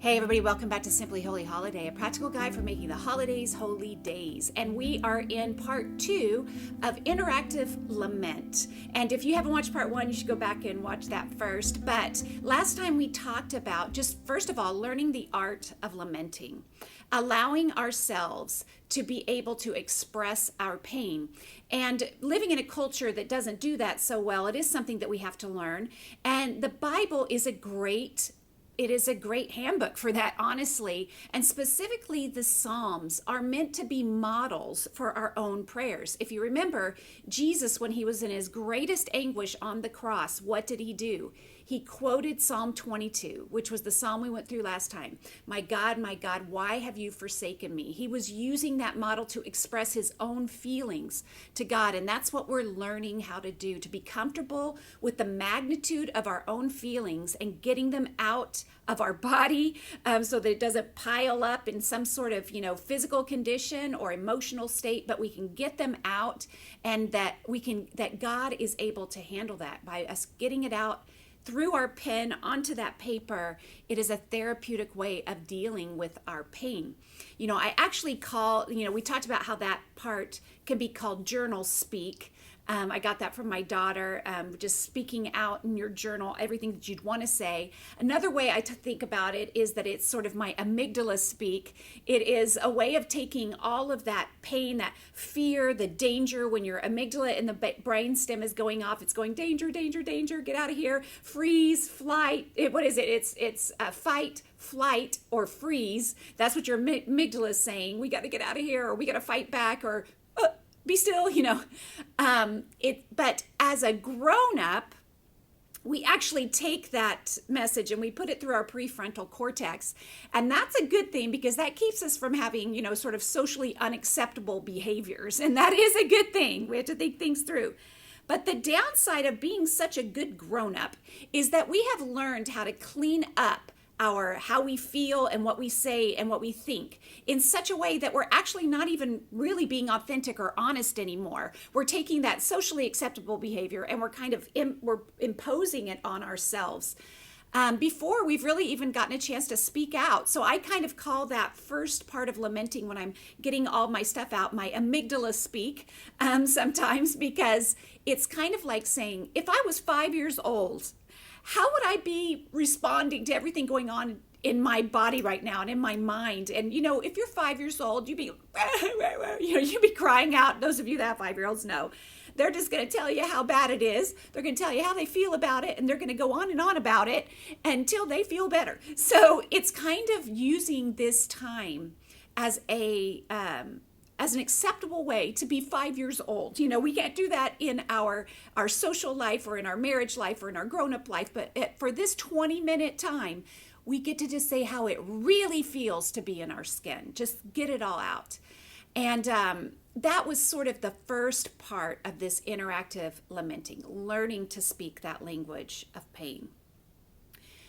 Hey everybody, welcome back to Simply Holy Holiday, a practical guide for making the holidays holy days. And we are in part 2 of Interactive Lament. And if you haven't watched part 1, you should go back and watch that first. But last time we talked about just, first of all, learning the art of lamenting, allowing ourselves to be able to express our pain. And living in a culture that doesn't do that so well, it is something that we have to learn. And the Bible is a great handbook for that, honestly. And specifically, the Psalms are meant to be models for our own prayers. If you remember, Jesus, when he was in his greatest anguish on the cross, what did he do? He quoted Psalm 22, which was the psalm we went through last time. My God, why have you forsaken me? He was using that model to express his own feelings to God. And that's what we're learning how to do, to be comfortable with the magnitude of our own feelings and getting them out of our body so that it doesn't pile up in some sort of, physical condition or emotional state, but we can get them out, and that God is able to handle that by us getting it out through our pen onto that paper. It is a therapeutic way of dealing with our pain. I actually call, we talked about how that part can be called journal speak. I got that from my daughter, just speaking out in your journal, everything that you'd want to say. Another way I think about it is that it's sort of my amygdala speak. It is a way of taking all of that pain, that fear, the danger, when your amygdala in the brain stem is going off, it's going danger, danger, danger, get out of here, freeze, flight. What is it? It's fight, flight, or freeze. That's what your amygdala is saying. We got to get out of here, or we got to fight back, or be still, but as a grown-up, we actually take that message and we put it through our prefrontal cortex. And that's a good thing, because that keeps us from having, sort of socially unacceptable behaviors. And that is a good thing. We have to think things through. But the downside of being such a good grown-up is that we have learned how to clean up how we feel and what we say and what we think in such a way that we're actually not even really being authentic or honest anymore. We're taking that socially acceptable behavior and we're imposing it on ourselves before we've really even gotten a chance to speak out. So I kind of call that first part of lamenting, when I'm getting all my stuff out, my amygdala speak sometimes, because it's kind of like saying, if I was 5 years old, how would I be responding to everything going on in my body right now and in my mind? And, if you're 5 years old, you'd be, you'd be crying out. Those of you that have 5-year-olds know. They're just going to tell you how bad it is. They're going to tell you how they feel about it, and they're going to go on and on about it until they feel better. So it's kind of using this time as an acceptable way to be 5 years old. We can't do that in our social life or in our marriage life or in our grown-up life, but for this 20-minute time, we get to just say how it really feels to be in our skin. Just get it all out. And that was sort of the first part of this interactive lamenting, learning to speak that language of pain.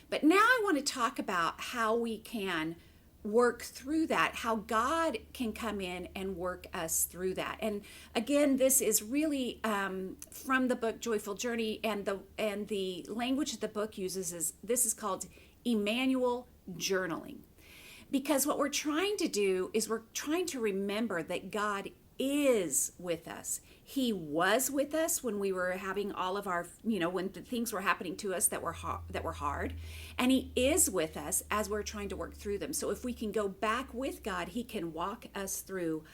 But now I want to talk about how we can work through that, how God can come in and work us through that. And again, this is really from the book Joyful Journey, and the language that the book uses is called Emmanuel Journaling. Because what we're trying to do is we're trying to remember that God is with us. He was with us when we were having all of our, when the things were happening to us that were hard. And he is with us as we're trying to work through them. So if we can go back with God, he can walk us through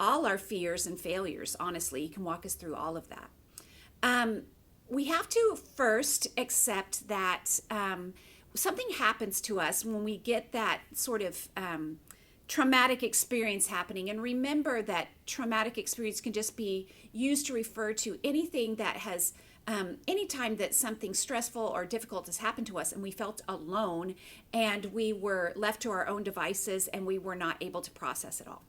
all our fears and failures. Honestly, he can walk us through all of that. We have to first accept that something happens to us when we get that sort of traumatic experience happening. And remember that traumatic experience can just be used to refer to anything that has, anytime that something stressful or difficult has happened to us and we felt alone and we were left to our own devices and we were not able to process it all.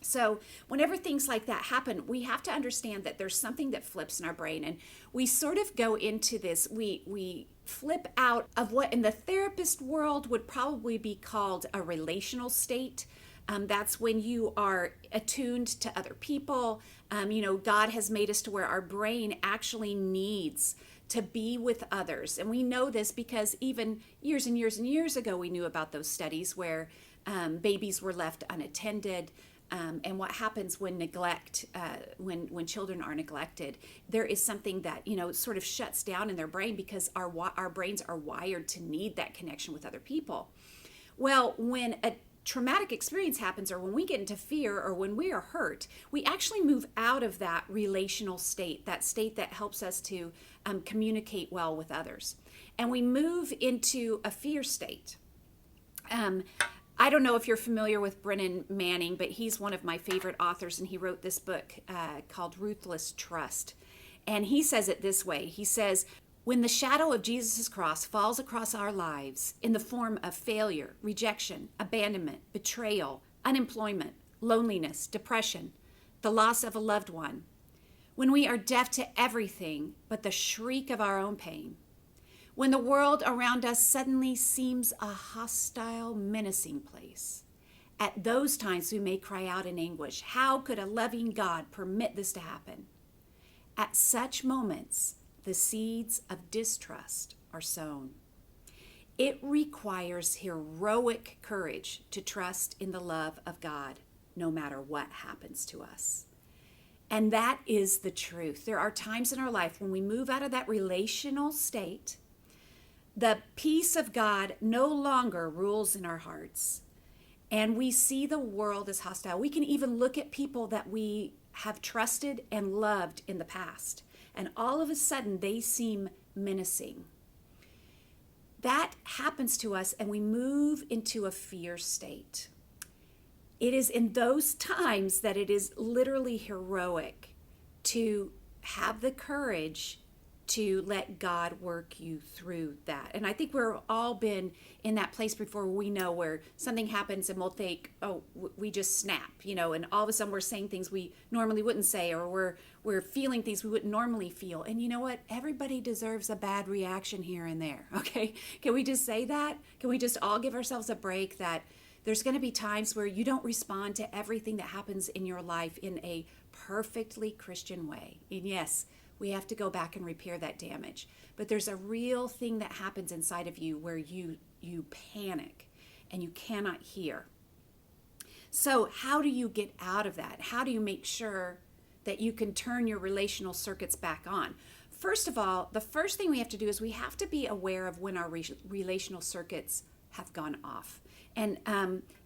So whenever things like that happen, we have to understand that there's something that flips in our brain, and we sort of go into this, we flip out of what in the therapist world would probably be called a relational state. That's when you are attuned to other people. God has made us to where our brain actually needs to be with others. And we know this because even years and years and years ago, we knew about those studies where babies were left unattended. And what happens when neglect, when children are neglected, there is something that, sort of shuts down in their brain because our brains are wired to need that connection with other people. Well, when a traumatic experience happens, or when we get into fear, or when we are hurt, we actually move out of that relational state, that state that helps us to communicate well with others. And we move into a fear state. I don't know if you're familiar with Brennan Manning, but he's one of my favorite authors, and he wrote this book called Ruthless Trust. And he says it this way. He says, when the shadow of Jesus' cross falls across our lives in the form of failure, rejection, abandonment, betrayal, unemployment, loneliness, depression, the loss of a loved one, when we are deaf to everything but the shriek of our own pain, when the world around us suddenly seems a hostile, menacing place, at those times we may cry out in anguish, how could a loving God permit this to happen? At such moments, the seeds of distrust are sown. It requires heroic courage to trust in the love of God, no matter what happens to us. And that is the truth. There are times in our life when we move out of that relational state, the peace of God no longer rules in our hearts, and we see the world as hostile. We can even look at people that we have trusted and loved in the past, and all of a sudden they seem menacing. That happens to us, and we move into a fear state. It is in those times that it is literally heroic to have the courage to let God work you through that. And I think we've all been in that place before. We know where something happens and we'll think, oh, we just snap, and all of a sudden we're saying things we normally wouldn't say, or we're feeling things we wouldn't normally feel. And you know what? Everybody deserves a bad reaction here and there, okay? Can we just say that? Can we just all give ourselves a break that there's going to be times where you don't respond to everything that happens in your life in a perfectly Christian way? And yes, we have to go back and repair that damage. But there's a real thing that happens inside of you where you panic and you cannot hear. So how do you get out of that? How do you make sure that you can turn your relational circuits back on? First of all, the first thing we have to do is we have to be aware of when our relational circuits have gone off. And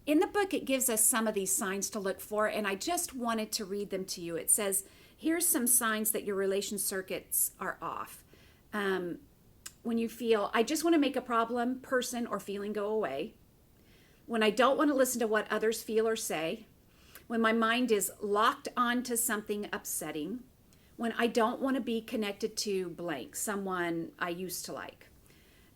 in the book, it gives us some of these signs to look for, and I just wanted to read them to you. It says, here's some signs that your relation circuits are off. When you feel, I just want to make a problem, person, or feeling go away. When I don't want to listen to what others feel or say. When my mind is locked onto something upsetting. When I don't want to be connected to blank, someone I used to like.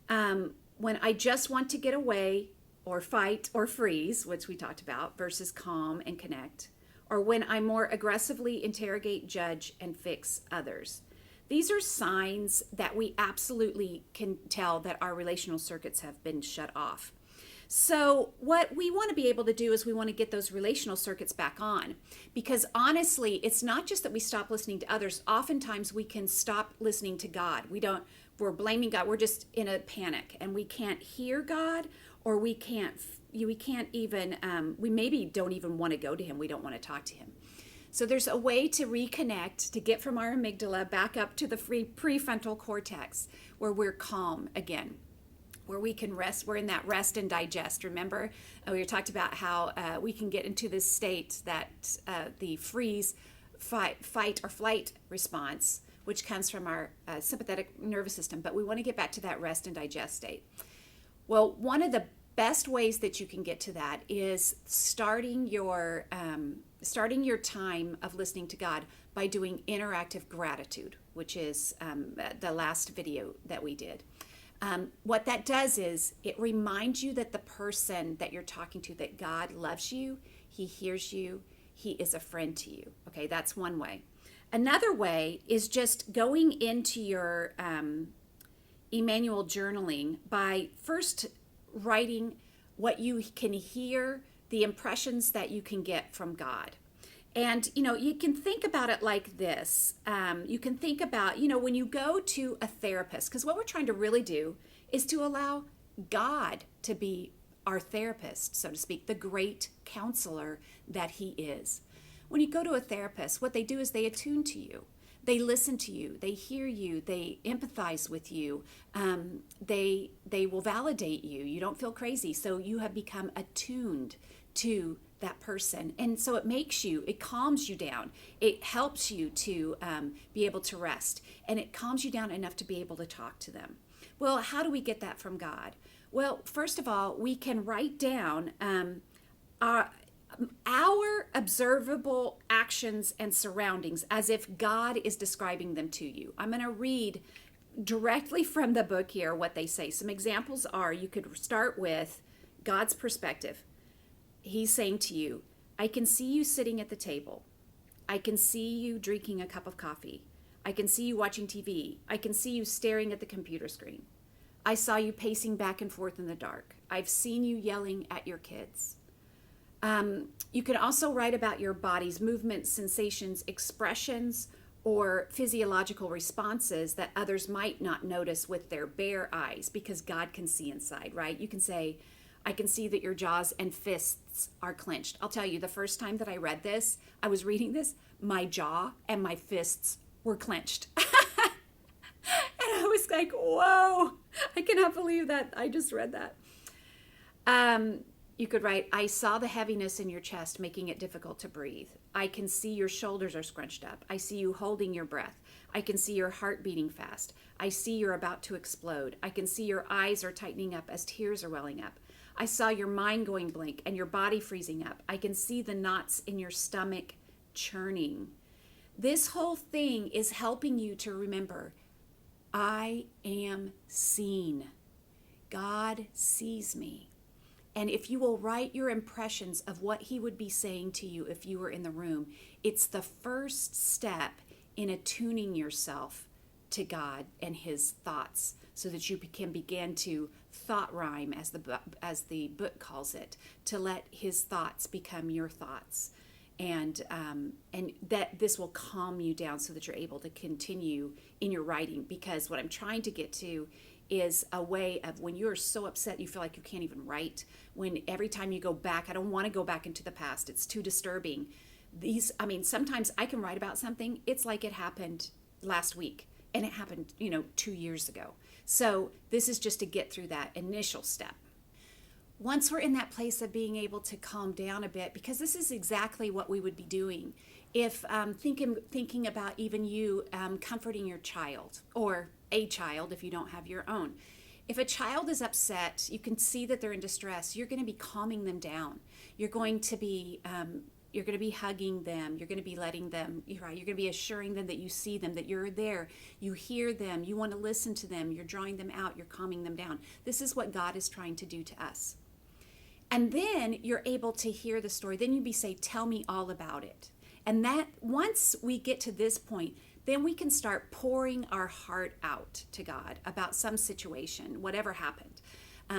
When I just want to get away or fight or freeze, which we talked about, versus calm and connect. Or when I more aggressively interrogate, judge, and fix others. These are signs that we absolutely can tell that our relational circuits have been shut off. So what we want to be able to do is we want to get those relational circuits back on. Because honestly, it's not just that we stop listening to others. Oftentimes we can stop listening to God. We're blaming God. We're just in a panic and we can't hear God, or we maybe don't even want to go to him. We don't want to talk to him. So there's a way to reconnect, to get from our amygdala back up to the prefrontal cortex where we're calm again, where we can rest. We're in that rest and digest. Remember, we talked about how we can get into this state that the freeze, fight or flight response, which comes from our sympathetic nervous system. But we want to get back to that rest and digest state. Well, one of the best ways that you can get to that is starting your time of listening to God by doing interactive gratitude, which is the last video that we did. What that does is it reminds you that the person that you're talking to, that God loves you, he hears you, he is a friend to you. Okay, that's one way. Another way is just going into your Emmanuel Journaling by first writing what you can hear, the impressions that you can get from God. And, you can think about it like this. You can think about, when you go to a therapist, because what we're trying to really do is to allow God to be our therapist, so to speak, the great counselor that he is. When you go to a therapist, what they do is they attune to you. They listen to you. They hear you. They empathize with you. They will validate you. You don't feel crazy. So you have become attuned to that person. And so it calms you down. It helps you to be able to rest. And it calms you down enough to be able to talk to them. Well, how do we get that from God? Well, first of all, we can write down our observable actions and surroundings as if God is describing them to you. I'm going to read directly from the book here what they say. Some examples are, you could start with God's perspective. He's saying to you, I can see you sitting at the table. I can see you drinking a cup of coffee. I can see you watching TV. I can see you staring at the computer screen. I saw you pacing back and forth in the dark. I've seen you yelling at your kids. You can also write about your body's movements, sensations, expressions, or physiological responses that others might not notice with their bare eyes, because God can see inside, right? You can say, I can see that your jaws and fists are clenched. I'll tell you, the first time that I read this, I was reading this, my jaw and my fists were clenched. And I was like, whoa, I cannot believe that I just read that. You could write, I saw the heaviness in your chest, making it difficult to breathe. I can see your shoulders are scrunched up. I see you holding your breath. I can see your heart beating fast. I see you're about to explode. I can see your eyes are tightening up as tears are welling up. I saw your mind going blank and your body freezing up. I can see the knots in your stomach churning. This whole thing is helping you to remember, I am seen. God sees me. And if you will write your impressions of what he would be saying to you if you were in the room, it's the first step in attuning yourself to God and his thoughts so that you can begin to thought rhyme, as the book calls it, to let his thoughts become your thoughts. And that this will calm you down so that you're able to continue in your writing. Because what I'm trying to get to is a way of, when you're so upset you feel like you can't even write, when every time you go back, I don't want to go back into the past, it's too disturbing. Sometimes I can write about something, it's like it happened last week and it happened 2 years ago. So this is just to get through that initial step. Once we're in that place of being able to calm down a bit, because this is exactly what we would be doing if thinking about even you comforting your child, or a child if you don't have your own. If a child is upset, you can see that they're in distress, you're going to be calming them down. You're going to be hugging them. You're going to be letting them, you're going to be assuring them that you see them, that you're there, you hear them, you want to listen to them, you're drawing them out, you're calming them down. This is what God is trying to do to us. And then you're able to hear the story. Then you'd say, tell me all about it. And that once we get to this point, then we can start pouring our heart out to God about some situation, whatever happened.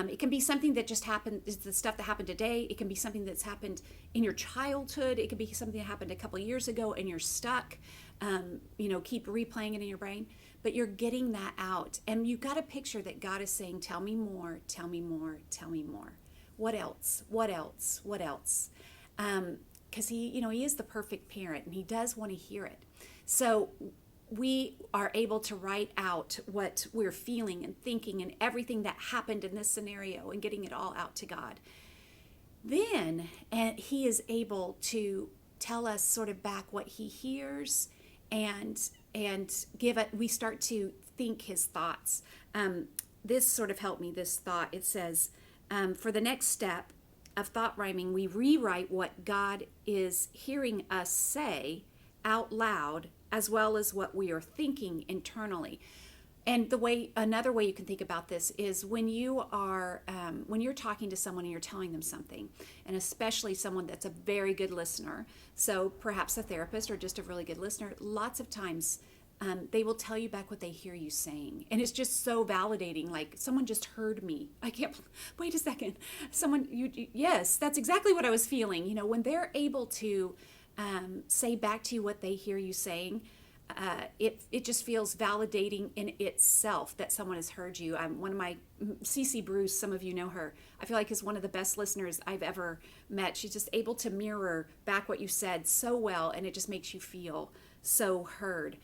It can be something that just happened, it's the stuff that happened today. It can be something that's happened in your childhood. It could be something that happened a couple of years ago and you're stuck, keep replaying it in your brain. But you're getting that out. And you've got a picture that God is saying, tell me more, tell me more, tell me more. What else? What else? What else? Because he is the perfect parent and he does want to hear it. So we are able to write out what we're feeling and thinking and everything that happened in this scenario and getting it all out to God. Then he is able to tell us sort of back what he hears and give it, we start to think his thoughts. This sort of helped me, this thought. It says, for the next step of thought rhyming, we rewrite what God is hearing us say out loud, as well as what we are thinking internally. And another way you can think about this is when you're talking to someone and you're telling them something, and especially someone that's a very good listener, so perhaps a therapist or just a really good listener, lots of times they will tell you back what they hear you saying. And it's just so validating, like someone just heard me. Wait a second. Yes, that's exactly what I was feeling. When they're able to say back to you what they hear you saying. It just feels validating in itself that someone has heard you. One of my, Cece Bruce, some of you know her, I feel like is one of the best listeners I've ever met. She's just able to mirror back what you said so well, and it just makes you feel so heard.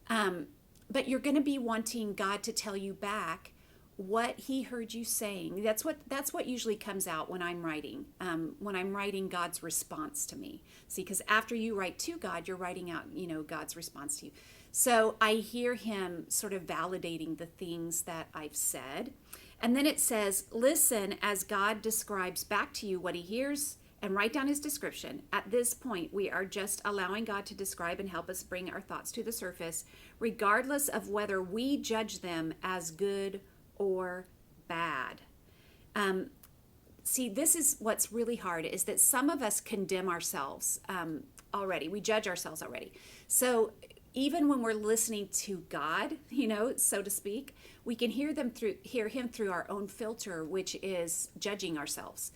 But you're going to be wanting God to tell you back what he heard you saying. That's what usually comes out when I'm writing. When I'm writing God's response to me. See, because after you write to God, you're writing out, God's response to you. So I hear him sort of validating the things that I've said. And then it says, listen as God describes back to you what he hears, and write down his description. At this point, we are just allowing God to describe and help us bring our thoughts to the surface, regardless of whether we judge them as good or bad. See, this is what's really hard, is that some of us condemn ourselves already. We judge ourselves already. So even when we're listening to God, so to speak, we can hear him through our own filter, which is judging ourselves.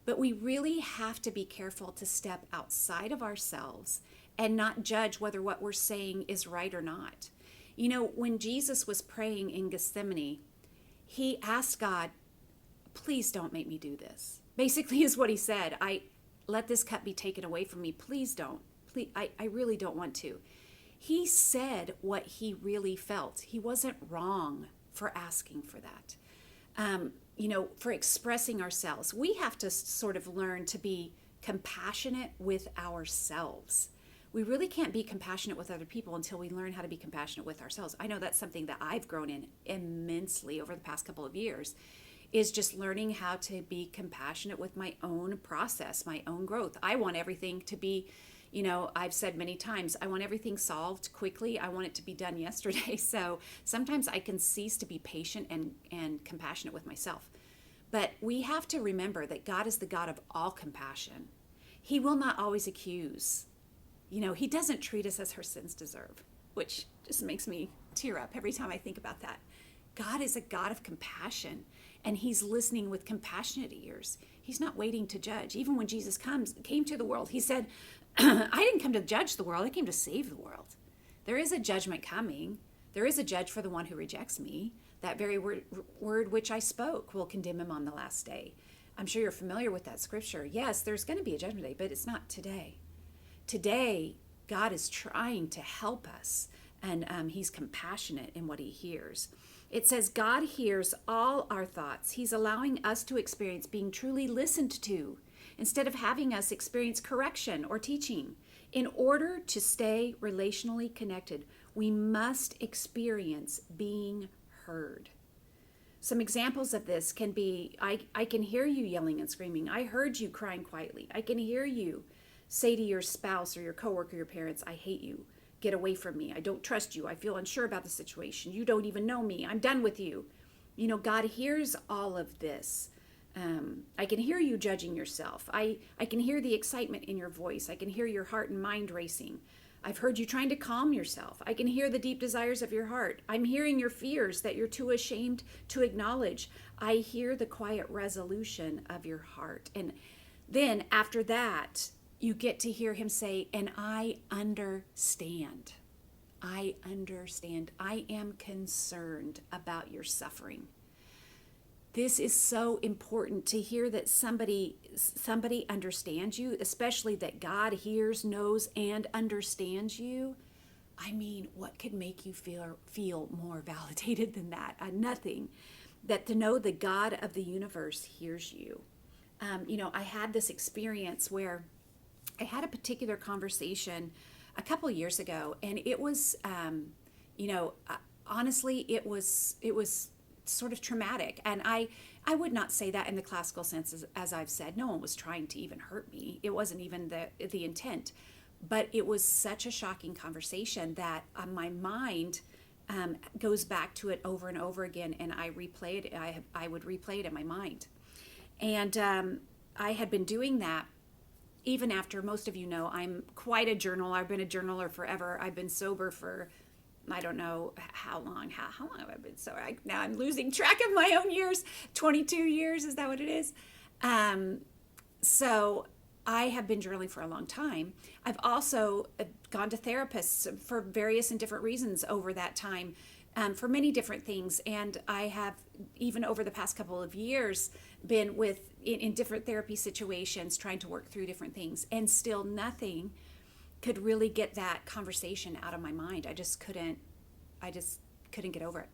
But we really have to be careful to step outside of ourselves and not judge whether what we're saying is right or not. When Jesus was praying in Gethsemane, he asked God, please don't make me do this. Basically is what he said. Let this cup be taken away from me. Please don't. Please, I really don't want to. He said what he really felt. He wasn't wrong for asking for that. For expressing ourselves. We have to sort of learn to be compassionate with ourselves. We really can't be compassionate with other people until we learn how to be compassionate with ourselves. I know that's something that I've grown in immensely over the past couple of years, is just learning how to be compassionate with my own process, my own growth. I want everything to be, I've said many times, I want everything solved quickly. I want it to be done yesterday. So sometimes I can cease to be patient and compassionate with myself. But we have to remember that God is the God of all compassion. He will not always accuse. He doesn't treat us as our sins deserve, which just makes me tear up every time I think about that. God is a God of compassion, and he's listening with compassionate ears. He's not waiting to judge. Even when Jesus came to the world, he said, I didn't come to judge the world. I came to save the world. There is a judgment coming. There is a judge for the one who rejects me. That very word which I spoke will condemn him on the last day. I'm sure you're familiar with that scripture. Yes, there's going to be a judgment day, but it's not today. Today, God is trying to help us, and he's compassionate in what he hears. It says God hears all our thoughts. He's allowing us to experience being truly listened to instead of having us experience correction or teaching. In order to stay relationally connected, we must experience being heard. Some examples of this can be, I can hear you yelling and screaming. I heard you crying quietly. I can hear you say to your spouse or your coworker, your parents, I hate you. Get away from me. I don't trust you. I feel unsure about the situation. You don't even know me. I'm done with you. God hears all of this. I can hear you judging yourself. I can hear the excitement in your voice. I can hear your heart and mind racing. I've heard you trying to calm yourself. I can hear the deep desires of your heart. I'm hearing your fears that you're too ashamed to acknowledge. I hear the quiet resolution of your heart. And then after that, you get to hear him say, and I understand. I understand. I am concerned about your suffering. This is so important to hear that somebody understands you, especially that God hears, knows, and understands you. I mean, what could make you feel more validated than that? Nothing. That to know the God of the universe hears you. I had this experience where I had a particular conversation a couple of years ago, and it was, honestly, it was sort of traumatic. And I would not say that in the classical sense, as I've said. No one was trying to even hurt me. It wasn't even the intent. But it was such a shocking conversation that my mind goes back to it over and over again, and I replay it. I would replay it in my mind. And I had been doing that even after, most of you know, I'm quite a journaler. I've been a journaler forever. I've been sober for, I don't know how long. How long have I been sober? Now I'm losing track of my own years. 22 years, is that what it is? So I have been journaling for a long time. I've also gone to therapists for various and different reasons over that time, for many different things. And I have, even over the past couple of years, been in different therapy situations trying to work through different things. And still nothing could really get that conversation out of my mind. I just couldn't get over it.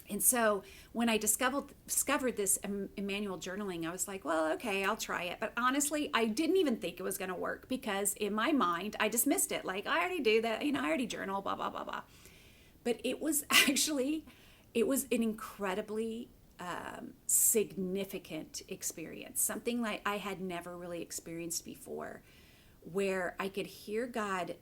And so when I discovered this Emmanuel Journaling, I was like, well, okay, I'll try it. But honestly, I didn't even think it was going to work, because in my mind, I dismissed it. Like, I already do that. I already journal, blah, blah, blah, blah. But it was an incredibly significant experience, something like I had never really experienced before, where I could hear God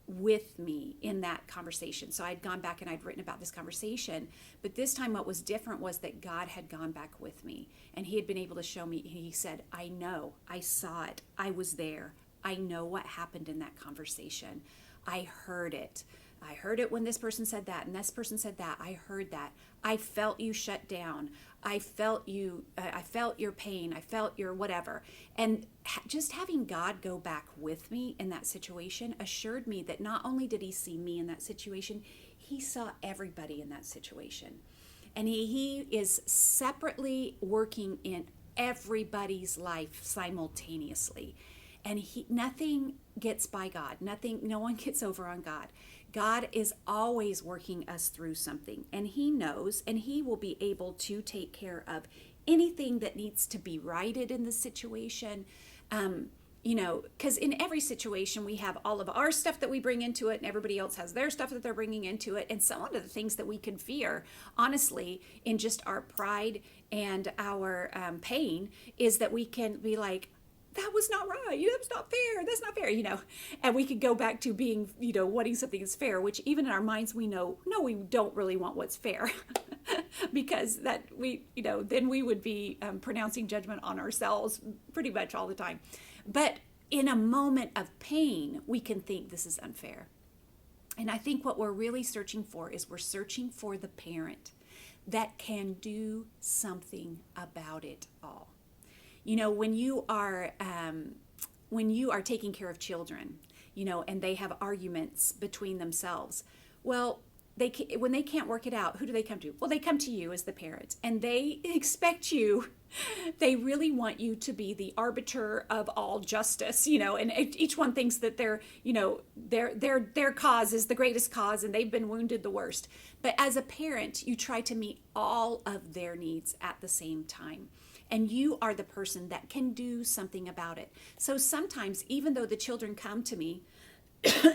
with me in that conversation. So I'd gone back and I'd written about this conversation, but this time what was different was that God had gone back with me, and he had been able to show me. He said, I know, I saw it, I was there, I know what happened in that conversation. I heard it. I heard it when this person said that and this person said that. I heard that. I felt you shut down. I felt you. I felt your pain. I felt your whatever. And just having God go back with me in that situation assured me that not only did he see me in that situation, he saw everybody in that situation. And he is separately working in everybody's life simultaneously. And nothing gets by God. No one gets over on God. God is always working us through something, and he knows, and he will be able to take care of anything that needs to be righted in the situation. Because in every situation we have all of our stuff that we bring into it, and everybody else has their stuff that they're bringing into it. And some of the things that we can fear, honestly, in just our pride and our pain, is that we can be like, that was not right. That's not fair. That's not fair, And we could go back to being, wanting something that's fair, which even in our minds we know, no, we don't really want what's fair. Because that then we would be pronouncing judgment on ourselves pretty much all the time. But in a moment of pain, we can think this is unfair. And I think what we're really searching for is we're searching for the parent that can do something about it all. When you are taking care of children, and they have arguments between themselves, well, when they can't work it out, who do they come to? Well, they come to you as the parent, and they expect you. They really want you to be the arbiter of all justice, and each one thinks that their cause is the greatest cause, and they've been wounded the worst. But as a parent, you try to meet all of their needs at the same time. And you are the person that can do something about it. So sometimes, even though the children come to me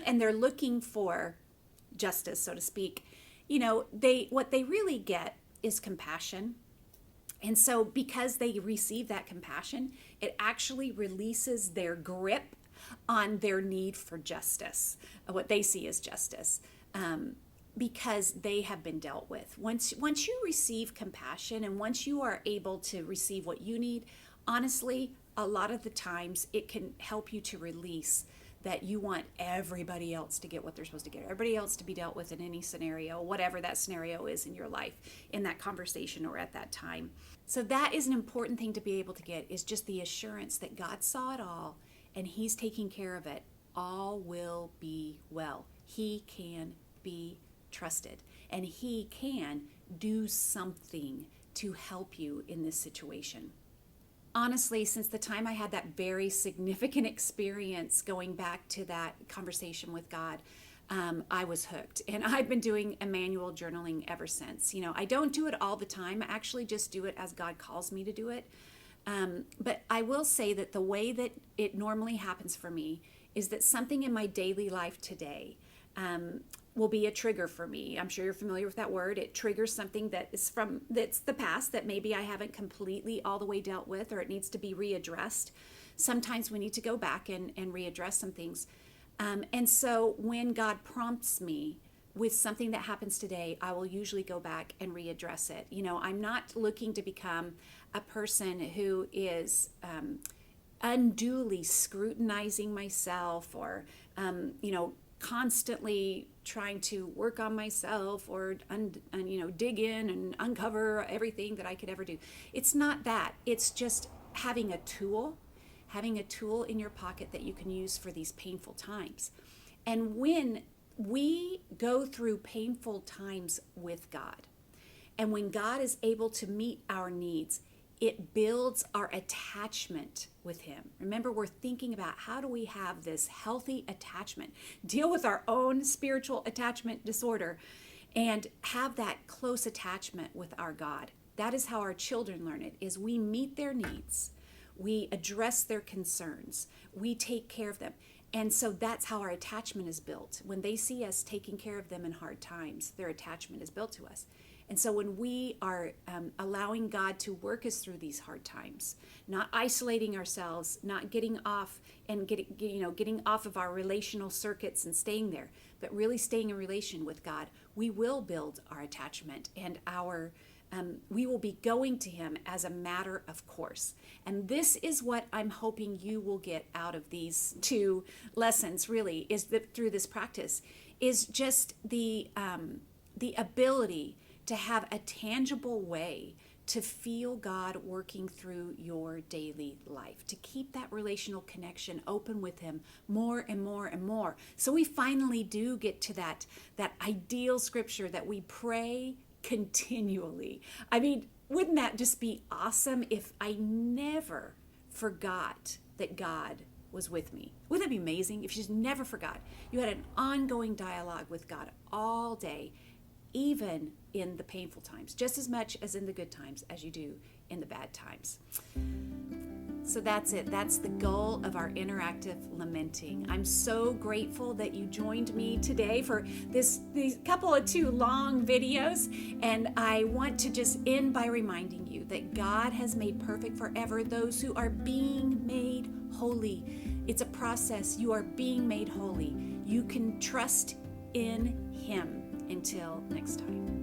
and they're looking for justice, so to speak, what they really get is compassion. And so because they receive that compassion, it actually releases their grip on their need for justice, what they see as justice. Because they have been dealt with. Once you receive compassion, and once you are able to receive what you need, honestly, a lot of the times it can help you to release that you want everybody else to get what they're supposed to get, everybody else to be dealt with in any scenario, whatever that scenario is in your life, in that conversation or at that time. So that is an important thing to be able to get, is just the assurance that God saw it all and he's taking care of it. All will be well. He can be trusted, and he can do something to help you in this situation. Honestly, since the time I had that very significant experience going back to that conversation with God, I was hooked, and I've been doing Emmanuel Journaling ever since. I don't do it all the time. I actually just do it as God calls me to do it. But I will say that the way that it normally happens for me is that something in my daily life today will be a trigger for me. I'm sure you're familiar with that word. It triggers something that's the past that maybe I haven't completely all the way dealt with, or it needs to be readdressed. Sometimes we need to go back and readdress some things. And so when God prompts me with something that happens today, I will usually go back and readdress it. I'm not looking to become a person who is unduly scrutinizing myself, or constantly trying to work on myself, or dig in and uncover everything that I could ever do. It's not that. It's just having a tool having a tool in your pocket that you can use for these painful times. And when we go through painful times with God, and when God is able to meet our needs, it builds our attachment with him. Remember, we're thinking about how do we have this healthy attachment, deal with our own spiritual attachment disorder, and have that close attachment with our God. That is how our children learn it, is we meet their needs, we address their concerns, we take care of them. And so that's how our attachment is built. When they see us taking care of them in hard times, their attachment is built to us. And so when we are allowing God to work us through these hard times, not isolating ourselves, not getting off and getting off of our relational circuits and staying there, but really staying in relation with God, we will build our attachment, and we will be going to him as a matter of course. And this is what I'm hoping you will get out of these two lessons, really, is that through this practice, is just the ability to have a tangible way to feel God working through your daily life, to keep that relational connection open with him more and more and more. So we finally do get to that ideal scripture that we pray continually. I mean, wouldn't that just be awesome if I never forgot that God was with me? Wouldn't that be amazing if you just never forgot? You had an ongoing dialogue with God all day, even in the painful times, just as much as in the good times as you do in the bad times. So that's it. That's the goal of our interactive lamenting. I'm so grateful that you joined me today for these couple of two long videos. And I want to just end by reminding you that God has made perfect forever those who are being made holy. It's a process. You are being made holy. You can trust in him. Until next time.